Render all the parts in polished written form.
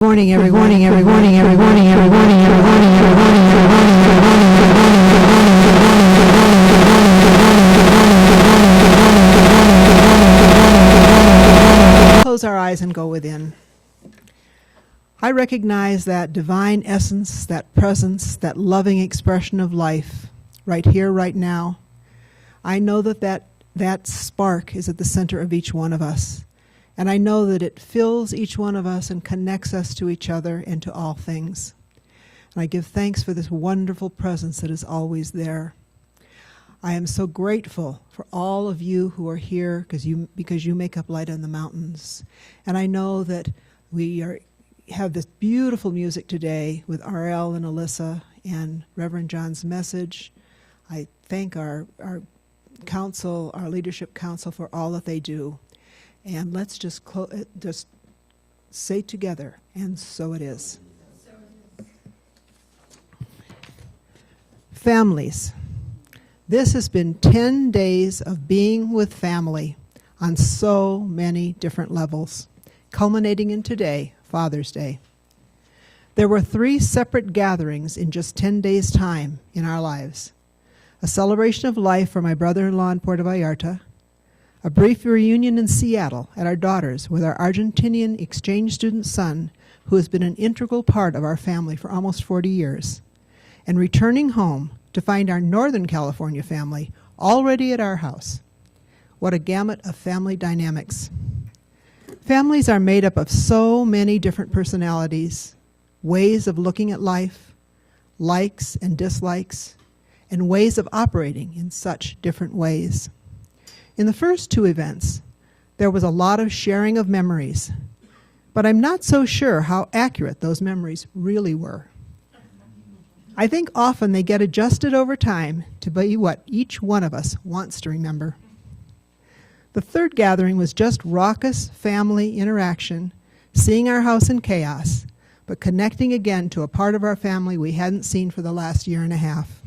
Morning, every morning, every morning, every morning, every morning, every morning, every morning, every morning. Close our eyes and go within. I recognize that divine essence, that presence, that loving expression of life, right here, right now. I know that spark is at the center of each one of us. And I know that it fills each one of us and connects us to each other and to all things. And I give thanks for this wonderful presence that is always there. I am so grateful for all of you who are here because you make up Light on the Mountains. And I know that we have this beautiful music today with R.L. and Alyssa and Reverend John's message. I thank our council, our leadership council, for all that they do. And let's just say together, and so it is. Families. This has been 10 days of being with family on so many different levels, culminating in today, Father's Day. There were 3 separate gatherings in just 10 days' time in our lives. A celebration of life for my brother-in-law in Puerto Vallarta, a brief reunion in Seattle at our daughter's with our Argentinian exchange student son, who has been an integral part of our family for almost 40 years, and returning home to find our Northern California family already at our house. What a gamut of family dynamics. Families are made up of so many different personalities, ways of looking at life, likes and dislikes, and ways of operating in such different ways. In the first 2 events, there was a lot of sharing of memories, but I'm not so sure how accurate those memories really were. I think often they get adjusted over time to be what each one of us wants to remember. The 3rd gathering was just raucous family interaction, seeing our house in chaos, but connecting again to a part of our family we hadn't seen for the last year and a half.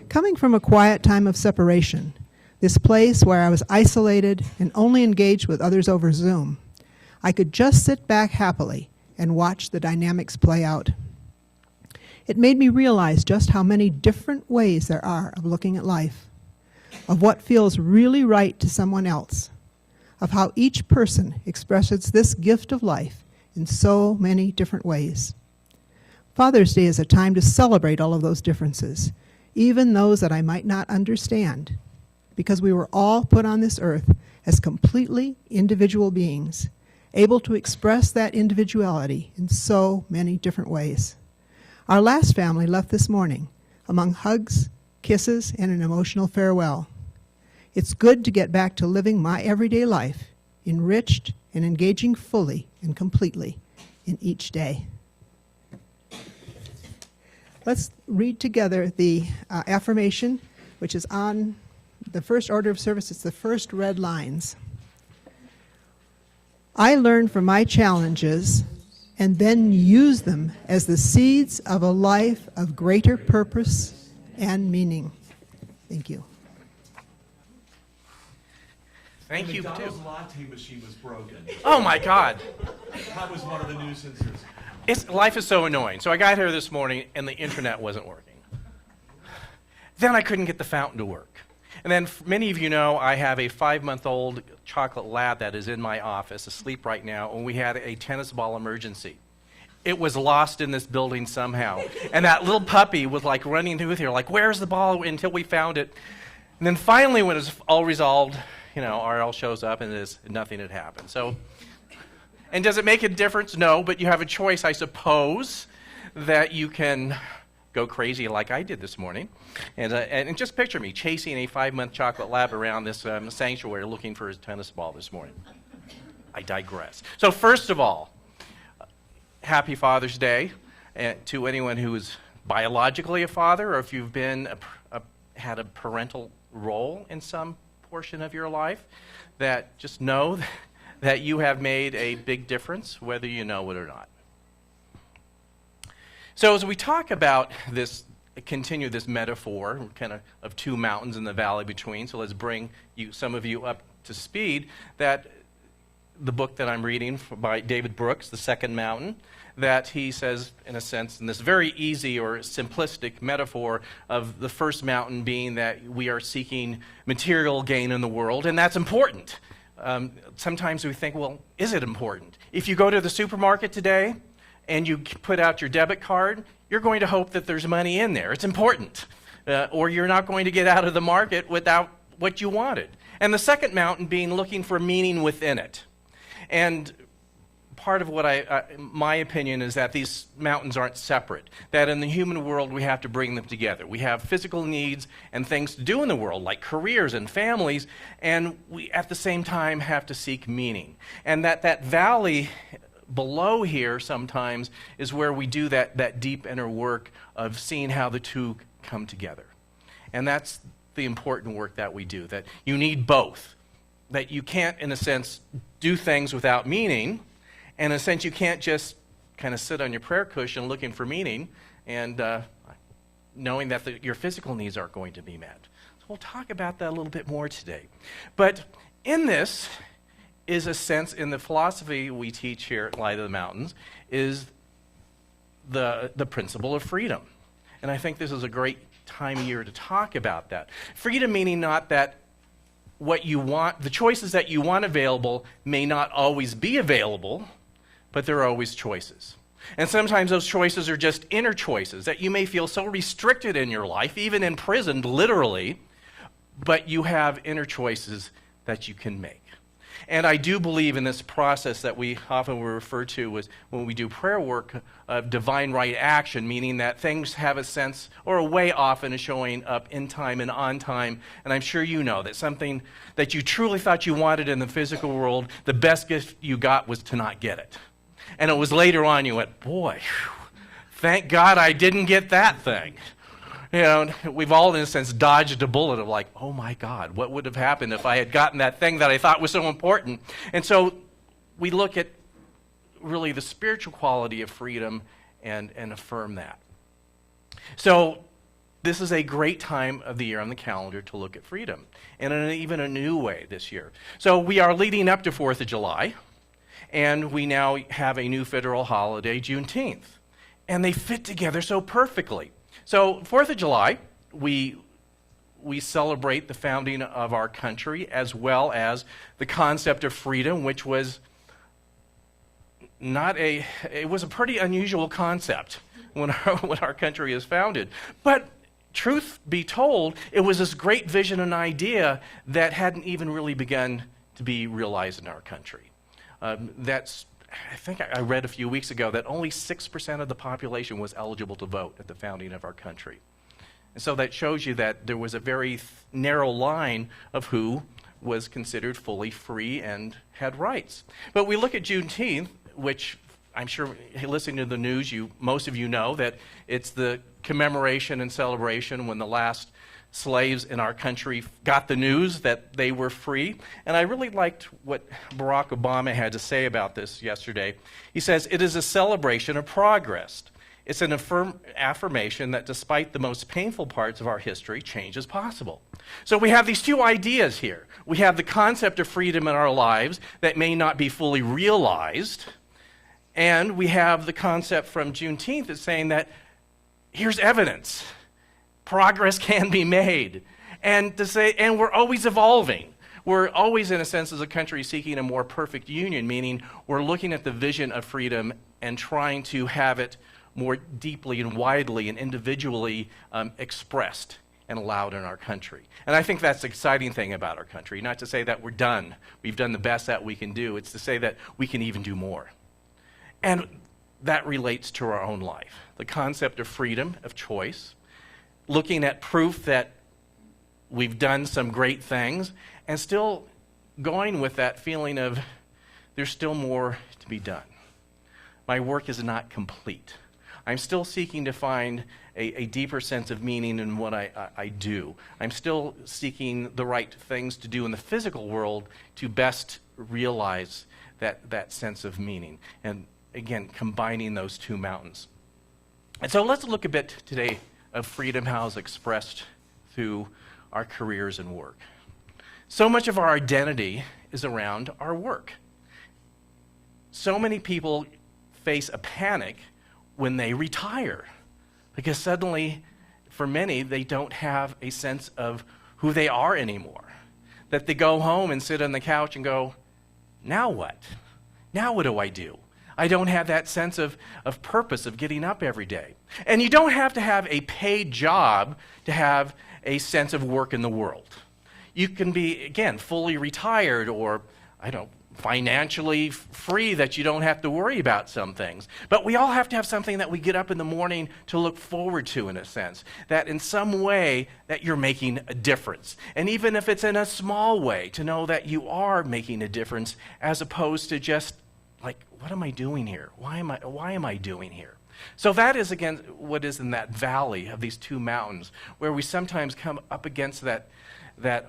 Coming from a quiet time of separation, this place where I was isolated and only engaged with others over Zoom, I could just sit back happily and watch the dynamics play out. It made me realize just how many different ways there are of looking at life, of what feels really right to someone else, of how each person expresses this gift of life in so many different ways. Father's Day is a time to celebrate all of those differences, even those that I might not understand, because we were all put on this earth as completely individual beings, able to express that individuality in so many different ways. Our last family left this morning, among hugs, kisses, and an emotional farewell. It's good to get back to living my everyday life, enriched and engaging fully and completely in each day. Let's read together the affirmation, which is on the first order of service. It's the first red lines. I learn from my challenges and then use them as the seeds of a life of greater purpose and meaning. Thank you. Thank you, too. The McDonald's latte machine was broken. Oh, my God. That was one of the nuisances. Life is so annoying. So I got here this morning, and the internet wasn't working. Then I couldn't get the fountain to work. And then many of you know I have a 5-month-old chocolate lab that is in my office, asleep right now, and we had a tennis ball emergency. It was lost in this building somehow. And that little puppy was like running through here, like, where's the ball, until we found it. And then finally, when it was all resolved, RL shows up and nothing had happened. So, and does it make a difference? No, but you have a choice, I suppose, that you can go crazy like I did this morning. And just picture me chasing a 5-month chocolate lab around this sanctuary looking for his tennis ball this morning. I digress. So first of all, happy Father's Day to anyone who is biologically a father, or if you've been had a parental role in some portion of your life, that just know that you have made a big difference, whether you know it or not. So as we talk about continue this metaphor kind of 2 mountains in the valley between, so let's bring some of you up to speed, that the book that I'm reading by David Brooks, The Second Mountain, that he says, in a sense, in this very easy or simplistic metaphor of the first mountain being that we are seeking material gain in the world, and that's important. Sometimes we think, well, is it important? If you go to the supermarket today and you put out your debit card, you're going to hope that there's money in there. It's important. Or you're not going to get out of the market without what you wanted. And the second mountain being looking for meaning within it. And part of what my opinion is that these mountains aren't separate, that in the human world we have to bring them together. We have physical needs and things to do in the world, like careers and families, and we at the same time have to seek meaning. And that valley below here sometimes is where we do that deep inner work of seeing how the two come together. And that's the important work that we do, that you need both, that you can't, in a sense, do things without meaning. And in a sense, you can't just kind of sit on your prayer cushion looking for meaning and knowing that your physical needs aren't going to be met. So we'll talk about that a little bit more today. But in this is a sense, in the philosophy we teach here at Light of the Mountains, is the principle of freedom. And I think this is a great time of year to talk about that. Freedom meaning not that what you want, the choices that you want available may not always be available, but there are always choices. And sometimes those choices are just inner choices that you may feel so restricted in your life, even imprisoned literally, but you have inner choices that you can make. And I do believe in this process that we often refer to as, when we do prayer work, of divine right action, meaning that things have a sense or a way often of showing up in time and on time. And I'm sure you know that something that you truly thought you wanted in the physical world, the best gift you got was to not get it. And it was later on you went, boy, thank God I didn't get that thing. You know, we've all, in a sense, dodged a bullet of like, oh my God, what would have happened if I had gotten that thing that I thought was so important? And so we look at really the spiritual quality of freedom and affirm that. So this is a great time of the year on the calendar to look at freedom, and in even a new way this year. So we are leading up to 4th of July, and we now have a new federal holiday, Juneteenth. And they fit together so perfectly. So 4th of July, we celebrate the founding of our country as well as the concept of freedom, which was it was a pretty unusual concept when our country is founded. But truth be told, it was this great vision and idea that hadn't even really begun to be realized in our country. I think I read a few weeks ago that only 6% of the population was eligible to vote at the founding of our country. And so that shows you that there was a very narrow line of who was considered fully free and had rights. But we look at Juneteenth, which I'm sure, listening to the news, most of you know that it's the commemoration and celebration when the last slaves in our country got the news that they were free. And I really liked what Barack Obama had to say about this yesterday. He says, "It is a celebration of progress. It's an affirmation that despite the most painful parts of our history, change is possible." So we have these two ideas here. We have the concept of freedom in our lives that may not be fully realized, and we have the concept from Juneteenth that's saying that here's evidence. Progress can be made. And we're always evolving. We're always, in a sense, as a country, seeking a more perfect union, meaning we're looking at the vision of freedom and trying to have it more deeply and widely and individually expressed and allowed in our country. And I think that's the exciting thing about our country, not to say that we're done, we've done the best that we can do, it's to say that we can even do more. And that relates to our own life. The concept of freedom, of choice, looking at proof that we've done some great things, and still going with that feeling of there's still more to be done. My work is not complete. I'm still seeking to find a deeper sense of meaning in what I do. I'm still seeking the right things to do in the physical world to best realize that sense of meaning. And again, combining those two mountains. And so let's look a bit today of freedom, how it's expressed through our careers and work. So much of our identity is around our work. so many people face a panic when they retire, because suddenly, for many, they don't have a sense of who they are anymore. That they go home and sit on the couch and go, now what? Now what do I do? I don't have that sense of purpose of getting up every day. And you don't have to have a paid job to have a sense of work in the world. You can be, again, fully retired or, financially free, that you don't have to worry about some things. But we all have to have something that we get up in the morning to look forward to, in a sense, that in some way that you're making a difference. And even if it's in a small way, to know that you are making a difference, as opposed to just like, what am I doing here? Why am I doing here? So that is, again, what is in that valley of these two mountains, where we sometimes come up against that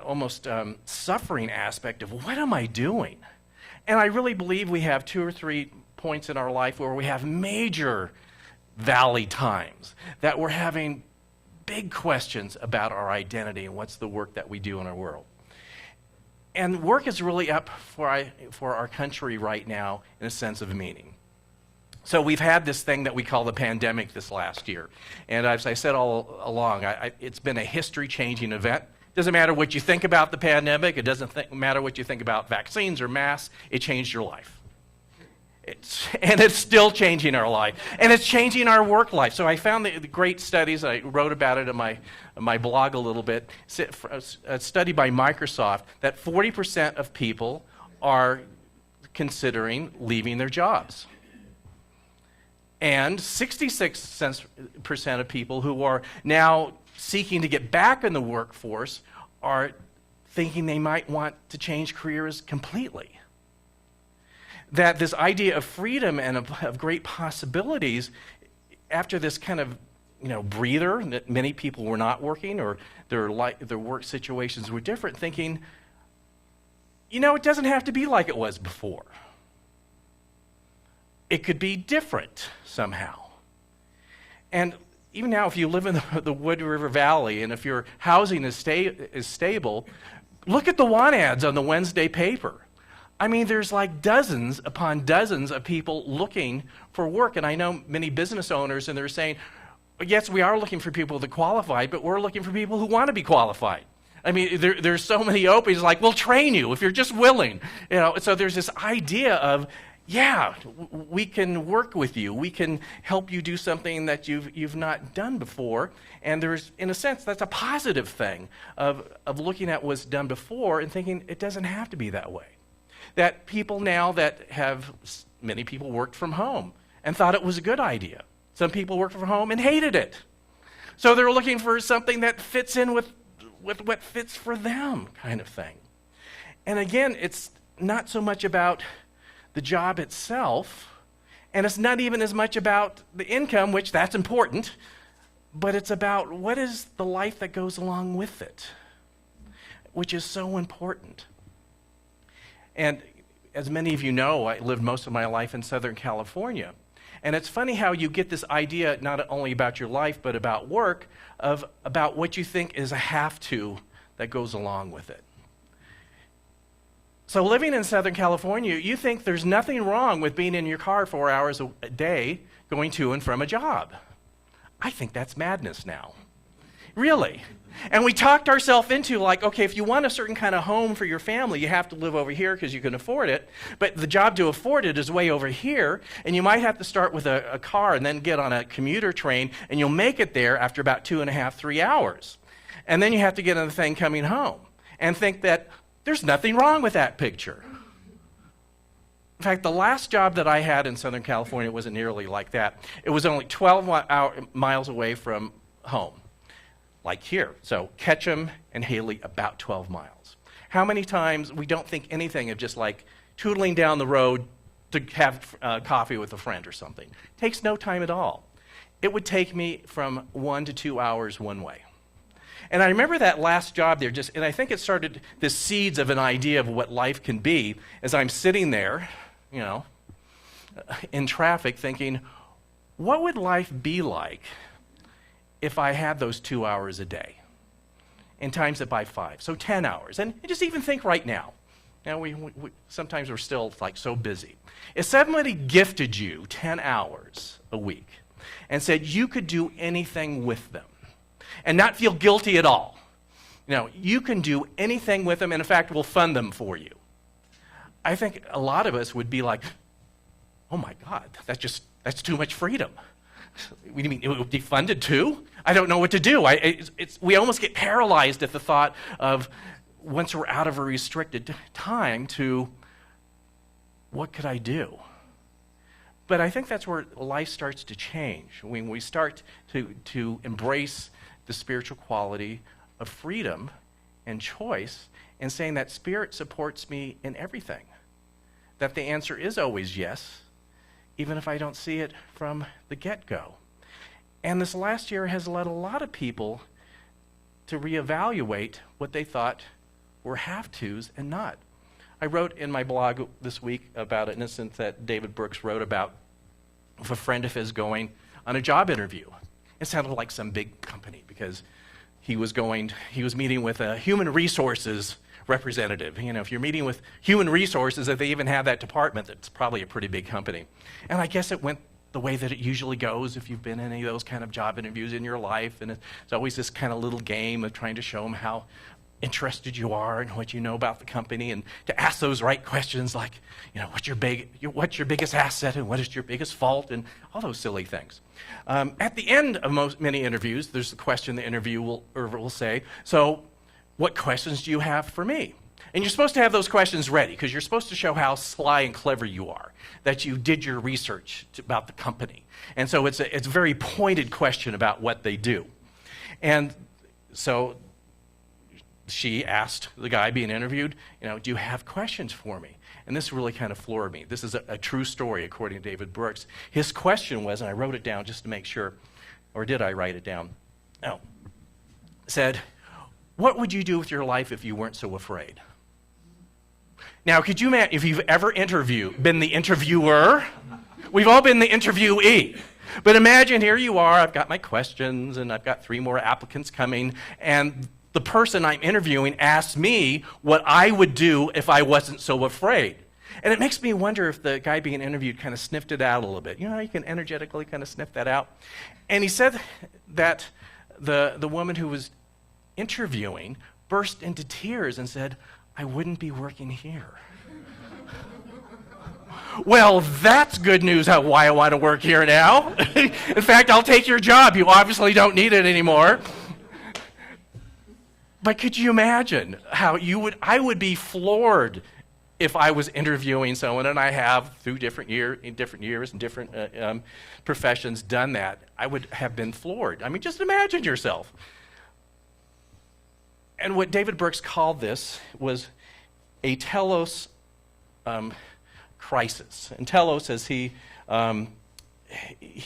almost suffering aspect of, what am I doing? And I really believe we have 2 or 3 points in our life where we have major valley times, that we're having big questions about our identity and what's the work that we do in our world. And work is really up for our country right now in a sense of meaning. So we've had this thing that we call the pandemic this last year. And as I said all along, it's been a history-changing event. It doesn't matter what you think about the pandemic. It doesn't matter what you think about vaccines or masks. It changed your life. And it's still changing our life. And it's changing our work life. So I found the great studies. I wrote about it in my blog a little bit. A study by Microsoft that 40% of people are considering leaving their jobs. And 66% of people who are now seeking to get back in the workforce are thinking they might want to change careers completely. That this idea of freedom and of great possibilities, after this kind of breather, that many people were not working or their work situations were different, thinking, it doesn't have to be like it was before. It could be different somehow. And even now, if you live in the Wood River Valley and if your housing is stable, look at the want ads on the Wednesday paper. I mean, there's like dozens upon dozens of people looking for work. And I know many business owners, and they're saying, yes, we are looking for people that qualify, but we're looking for people who want to be qualified. I mean, there's so many openings, like, we'll train you if you're just willing. So there's this idea of, yeah, we can work with you. We can help you do something that you've not done before. And there's, in a sense, that's a positive thing of looking at what's done before and thinking it doesn't have to be that way. That people now many people worked from home and thought it was a good idea. Some people worked from home and hated it. So they're looking for something that fits in with what fits for them, kind of thing. And again, it's not so much about the job itself, and it's not even as much about the income, which that's important, but it's about what is the life that goes along with it, which is so important. And as many of you know, I lived most of my life in Southern California. And it's funny how you get this idea not only about your life, but about work, about what you think is a have to that goes along with it. So living in Southern California, you think there's nothing wrong with being in your car 4 hours a day going to and from a job. I think that's madness now. Really. And we talked ourselves into like, okay, if you want a certain kind of home for your family, you have to live over here because you can afford it. But the job to afford it is way over here. And you might have to start with a car and then get on a commuter train. And you'll make it there after about 2.5, 3 hours. And then you have to get on the thing coming home. And think that there's nothing wrong with that picture. In fact, the last job that I had in Southern California wasn't nearly like that. It was only 12 miles away from home. Like here. So Ketchum and Haley, about 12 miles. How many times we don't think anything of just like tootling down the road to have coffee with a friend or something. Takes no time at all. It would take me from 1 to 2 hours one way. And I remember that last job there, and I think it started the seeds of an idea of what life can be as I'm sitting there, in traffic thinking, what would life be like if I had those 2 hours a day and times it by 5, so 10 hours. And just even think right now, Now, sometimes we're still like so busy. If somebody gifted you 10 hours a week and said you could do anything with them and not feel guilty at all, you can do anything with them, and in fact, we'll fund them for you. I think a lot of us would be like, oh my God, that's too much freedom. What do you mean, it would be funded too? I don't know what to do. We almost get paralyzed at the thought of, once we're out of a restricted time, to what could I do? But I think that's where life starts to change, when we start to embrace the spiritual quality of freedom and choice, and saying that Spirit supports me in everything. That the answer is always yes, even if I don't see it from the get-go. And this last year has led a lot of people to reevaluate what they thought were have-tos and not. I wrote in my blog this week about an incident that David Brooks wrote about of a friend of his going on a job interview. It sounded like some big company, because he was meeting with a human resources representative. If you're meeting with human resources, if they even have that department, that's probably a pretty big company. And I guess it went the way that it usually goes if you've been in any of those kind of job interviews in your life. And it's always this kind of little game of trying to show them how interested you are and what you know about the company, and to ask those right questions like, what's your biggest asset and what is your biggest fault, and all those silly things. At the end of many interviews, there's the question the interviewer will say, so what questions do you have for me? And you're supposed to have those questions ready, because you're supposed to show how sly and clever you are, that you did your research about the company. And so it's a very pointed question about what they do. And so she asked the guy being interviewed, do you have questions for me? And this really kind of floored me. This is a true story, according to David Brooks. His question was, and I wrote it down just to make sure, or did I write it down? No. Said, what would you do with your life if you weren't so afraid? Now, could you imagine if you've ever been the interviewer? We've all been the interviewee. But imagine here you are, I've got my questions, and I've got 3 more applicants coming, and the person I'm interviewing asked me what I would do if I wasn't so afraid. And it makes me wonder if the guy being interviewed kind of sniffed it out a little bit. You know how you can energetically kind of sniff that out? And he said that the woman who was interviewing burst into tears and said, I wouldn't be working here. Well, that's good news why I want to work here now. In fact, I'll take your job. You obviously don't need it anymore. But could you imagine how I would be floored if I was interviewing someone, and I have through different years and different professions done that. I would have been floored. I mean, just imagine yourself. And what David Brooks called this was a Telos Crisis. And Telos, as he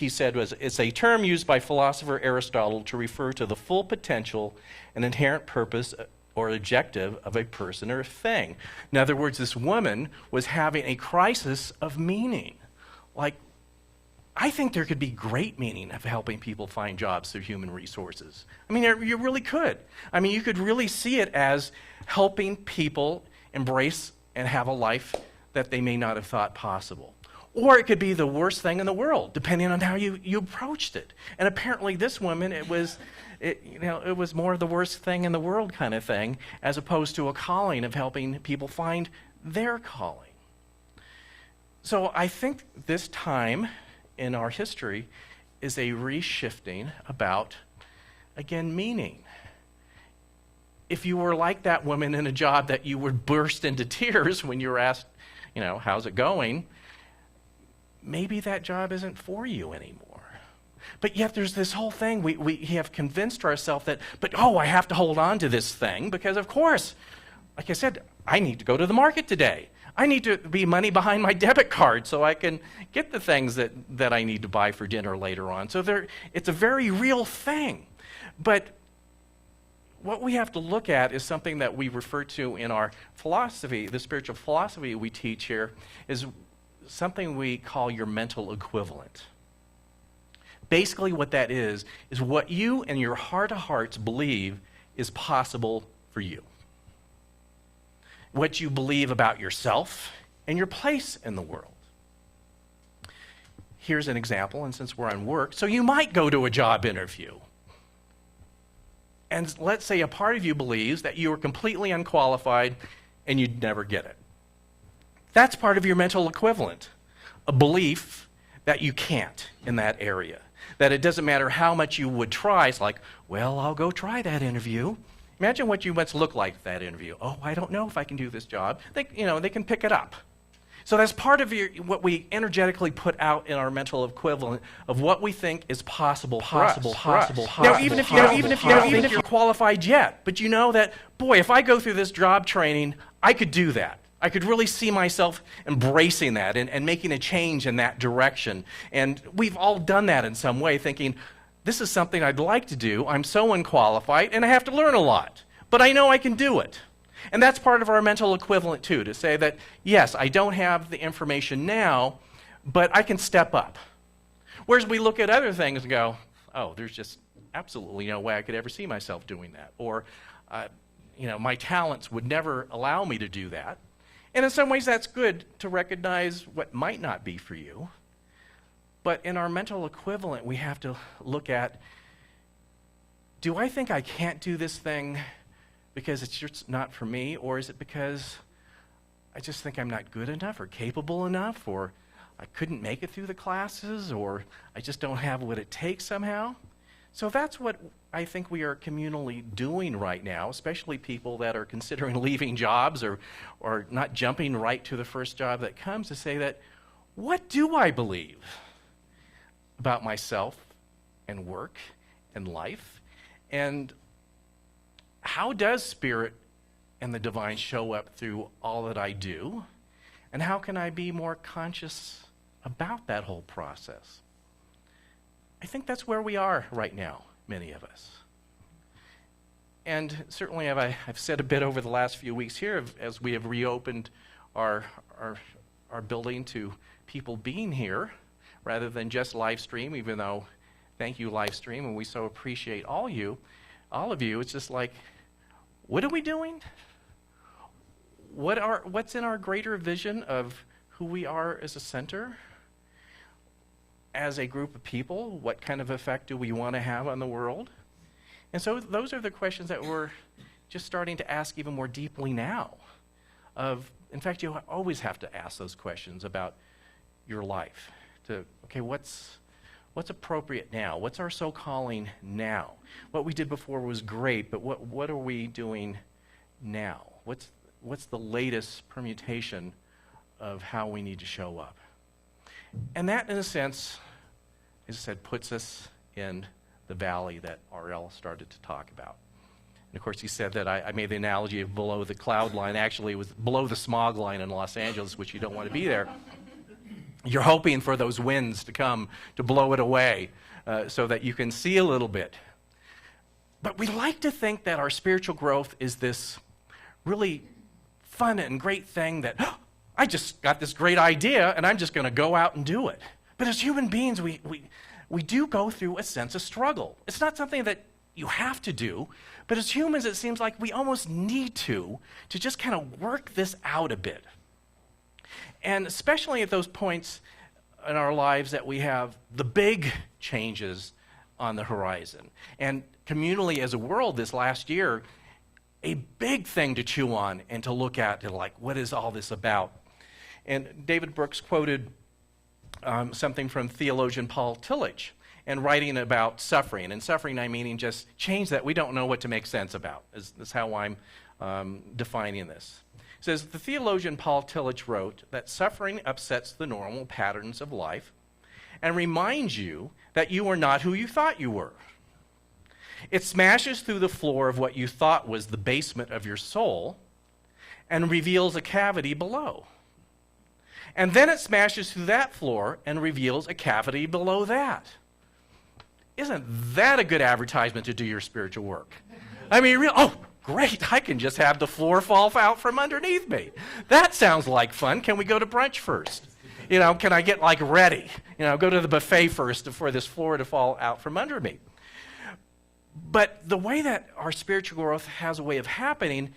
said, it's a term used by philosopher Aristotle to refer to the full potential and inherent purpose or objective of a person or a thing. In other words, this woman was having a crisis of meaning. Like, I think there could be great meaning of helping people find jobs through human resources. I mean, you really could. I mean, you could really see it as helping people embrace and have a life that they may not have thought possible. Or it could be the worst thing in the world, depending on how you approached it. And apparently this woman, it was more the worst thing in the world kind of thing, as opposed to a calling of helping people find their calling. So I think this time in our history is a reshifting about, again, meaning. If you were like that woman in a job that you would burst into tears when you were asked, how's it going? Maybe that job isn't for you anymore. But yet there's this whole thing, we have convinced ourselves that, I have to hold on to this thing because, of course, like I said, I need to go to the market today. I need to be money behind my debit card so I can get the things that I need to buy for dinner later on. So it's a very real thing. But what we have to look at is something that we refer to in our philosophy, the spiritual philosophy we teach here, is something we call your mental equivalent. Basically what that is what you in your heart of hearts believe is possible for you. what you believe about yourself and your place in the world. Here's an example, and since we're on work, so you might go to a job interview. And let's say a part of you believes that you are completely unqualified and you'd never get it. That's part of your mental equivalent, a belief that you can't in that area, that it doesn't matter how much you would try. It's like, well, I'll go try that interview. Imagine what you must look like at that interview. Oh, I don't know if I can do this job. They can pick it up. So that's part of what we energetically put out in our mental equivalent of what we think is possible. Now, even if you don't think you're qualified yet, but you know that, boy, if I go through this job training, I could do that. I could really see myself embracing that and making a change in that direction. And we've all done that in some way, thinking, this is something I'd like to do. I'm so unqualified, and I have to learn a lot. But I know I can do it. And that's part of our mental equivalent, too, to say that, yes, I don't have the information now, but I can step up. Whereas we look at other things and go, oh, there's just absolutely no way I could ever see myself doing that. Or, my talents would never allow me to do that. And in some ways, that's good to recognize what might not be for you. But in our mental equivalent, we have to look at, do I think I can't do this thing because it's just not for me, or is it because I just think I'm not good enough or capable enough, or I couldn't make it through the classes, or I just don't have what it takes somehow? So that's what I think we are communally doing right now, especially people that are considering leaving jobs or not jumping right to the first job that comes, to say that, what do I believe about myself and work and life? And how does Spirit and the divine show up through all that I do? And how can I be more conscious about that whole process? I think that's where we are right now, many of us. And certainly I've said a bit over the last few weeks here as we have reopened our building to people being here rather than just live stream, even though, thank you, live stream, and we so appreciate all of you. It's just like, what are we doing? What's in our greater vision of who we are as a center? As a group of people, what kind of effect do we want to have on the world? And so those are the questions that we're just starting to ask even more deeply now. In fact, you always have to ask those questions about your life. What's appropriate now? What's our soul calling now? What we did before was great, but what are we doing now? What's the latest permutation of how we need to show up? And that, in a sense, as I said, puts us in the valley that R.L. started to talk about. And of course, he said that I made the analogy of below the cloud line. Actually, it was below the smog line in Los Angeles, which you don't want to be there. You're hoping for those winds to come to blow it away so that you can see a little bit. But we like to think that our spiritual growth is this really fun and great thing that, I just got this great idea, and I'm just going to go out and do it. But as human beings, we do go through a sense of struggle. It's not something that you have to do, but as humans, it seems like we almost need to just kind of work this out a bit. And especially at those points in our lives that we have the big changes on the horizon. And communally as a world this last year, a big thing to chew on and to look at, and like, what is all this about? And David Brooks quoted something from theologian Paul Tillich, and writing about suffering. And suffering, I mean just change that we don't know what to make sense about, is how I'm defining this. It says, the theologian Paul Tillich wrote that suffering upsets the normal patterns of life and reminds you that you are not who you thought you were. It smashes through the floor of what you thought was the basement of your soul and reveals a cavity below. And then it smashes through that floor and reveals a cavity below that. Isn't that a good advertisement to do your spiritual work? I mean, great, I can just have the floor fall out from underneath me. That sounds like fun. Can we go to brunch first? Can I get ready? Go to the buffet first for this floor to fall out from under me. But the way that our spiritual growth has a way of happening,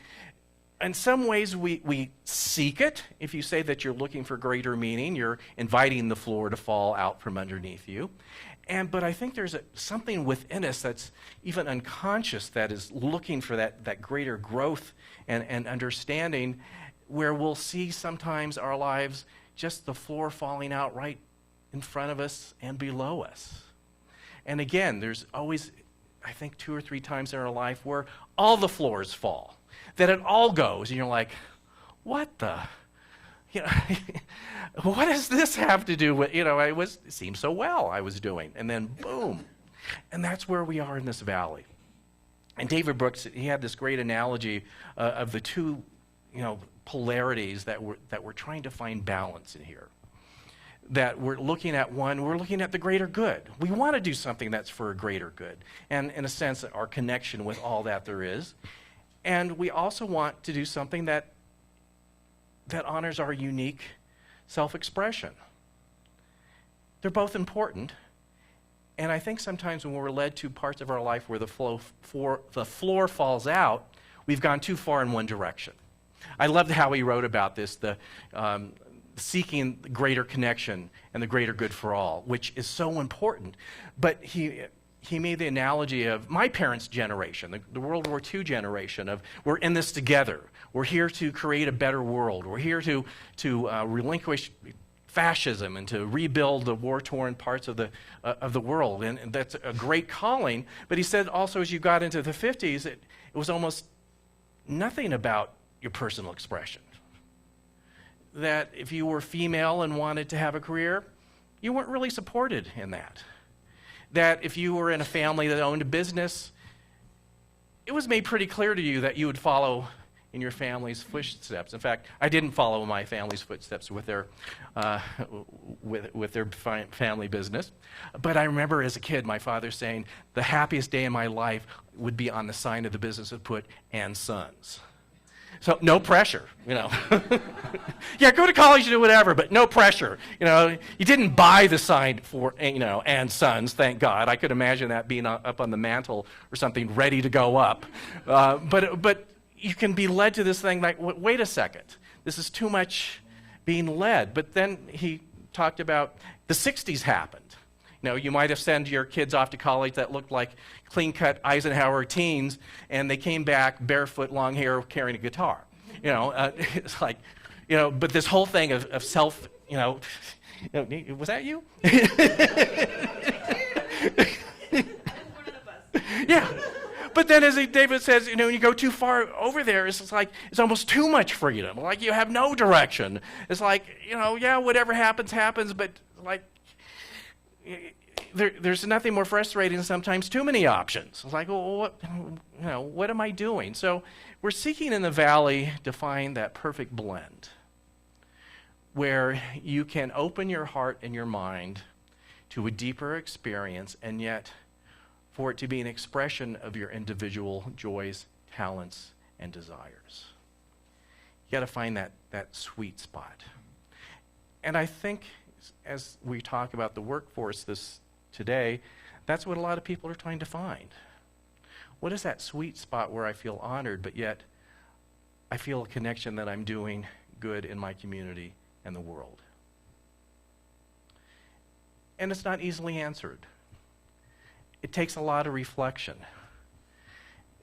in some ways, we seek it. If you say that you're looking for greater meaning, you're inviting the floor to fall out from underneath you. But I think there's something within us that's even unconscious that is looking for that greater growth and understanding, where we'll see sometimes our lives just the floor falling out right in front of us and below us. And again, there's always, I think, 2 or 3 times in our life where all the floors fall, that it all goes, and you're like, what the? What does this have to do with, it seemed so well I was doing, and then boom. And that's where we are in this valley. And David Brooks, he had this great analogy of the two, polarities that we're trying to find balance in here. That we're looking at we're looking at the greater good. We want to do something that's for a greater good. And in a sense, our connection with all that there is. And we also want to do something that honors our unique self-expression. They're both important. And I think sometimes when we're led to parts of our life where the floor falls out, we've gone too far in one direction. I loved how he wrote about this, the seeking the greater connection and the greater good for all, which is so important. But he made the analogy of my parents' generation, the World War II generation, of we're in this together. We're here to create a better world. We're here to relinquish fascism and to rebuild the war-torn parts of the world. And that's a great calling. But he said also, as you got into the 50s, it was almost nothing about your personal expression. That if you were female and wanted to have a career, you weren't really supported in that. That if you were in a family that owned a business, it was made pretty clear to you that you would follow in your family's footsteps. In fact, I didn't follow my family's footsteps with their family business. But I remember as a kid, my father saying, the happiest day in my life would be on the sign of the business that put "and sons." So no pressure, Yeah, go to college and do whatever, but no pressure. You didn't buy the sign for, "and sons," thank God. I could imagine that being up on the mantle or something ready to go up. But you can be led to this thing like, wait a second, this is too much being led. But then he talked about the 60s happened. You might have sent your kids off to college that looked like clean-cut Eisenhower teens, and they came back barefoot, long hair, carrying a guitar. It's like, but this whole thing of self, was that you? Yeah. But then, as David says, when you go too far over there, it's like it's almost too much freedom. Like you have no direction. It's like, whatever happens, but like, there's nothing more frustrating than sometimes too many options. It's like, well, what am I doing? So we're seeking in the valley to find that perfect blend where you can open your heart and your mind to a deeper experience, and yet for it to be an expression of your individual joys, talents, and desires. You got to find that sweet spot. And I think as we talk about the workforce today, that's what a lot of people are trying to find. What is that sweet spot where I feel honored, but yet I feel a connection that I'm doing good in my community and the world? And it's not easily answered. It takes a lot of reflection.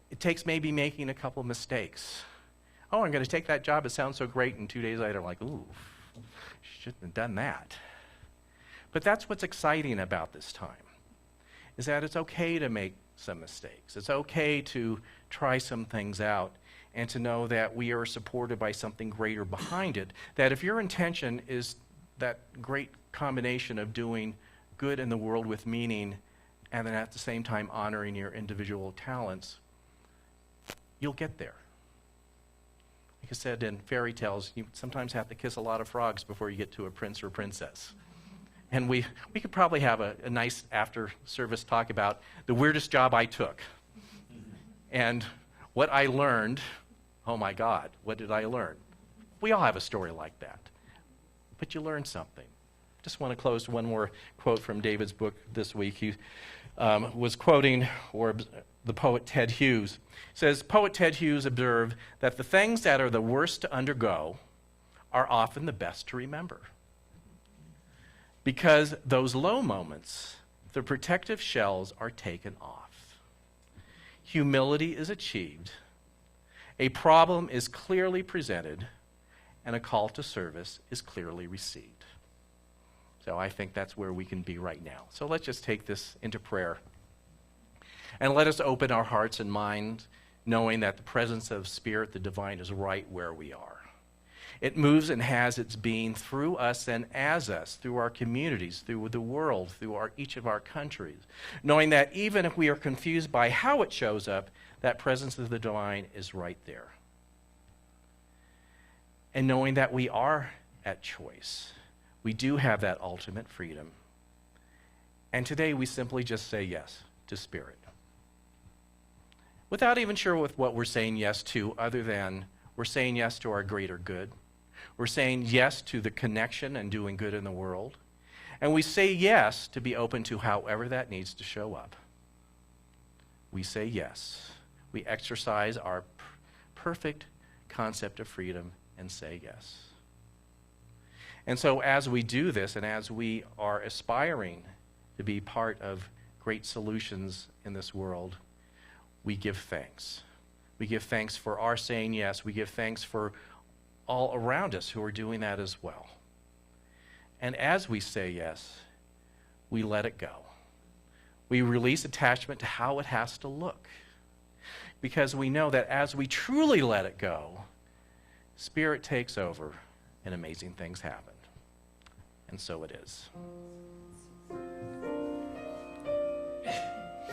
It takes maybe making a couple mistakes. Oh, I'm going to take that job. It sounds so great. And 2 days later, I'm like, ooh, shouldn't have done that. But that's what's exciting about this time, is that it's okay to make some mistakes. It's okay to try some things out and to know that we are supported by something greater behind it. That if your intention is that great combination of doing good in the world with meaning and then at the same time honoring your individual talents, you'll get there. Like I said, in fairy tales, you sometimes have to kiss a lot of frogs before you get to a prince or princess. And we could probably have a nice after-service talk about the weirdest job I took. And what I learned, oh my God, what did I learn? We all have a story like that. But you learn something. Just want to close with one more quote from David's book this week. was quoting the poet Ted Hughes. He says, poet Ted Hughes observed that the things that are the worst to undergo are often the best to remember. Because those low moments, the protective shells are taken off. Humility is achieved. A problem is clearly presented, and a call to service is clearly received. So I think that's where we can be right now. So let's just take this into prayer. And let us open our hearts and minds, knowing that the presence of Spirit, the divine, is right where we are. It moves and has its being through us and as us, through our communities, through the world, through each of our countries. Knowing that even if we are confused by how it shows up, that presence of the divine is right there. And knowing that we are at choice. We do have that ultimate freedom. And today we simply just say yes to Spirit. Without even sure with what we're saying yes to, other than we're saying yes to our greater good. We're saying yes to the connection and doing good in the world. And we say yes to be open to however that needs to show up. We say yes. We exercise our perfect concept of freedom and say yes. And so as we do this, and as we are aspiring to be part of great solutions in this world, we give thanks. We give thanks for our saying yes. We give thanks for all around us who are doing that as well. And as we say yes, we let it go. We release attachment to how it has to look. Because we know that as we truly let it go, Spirit takes over and amazing things happen. And so it is.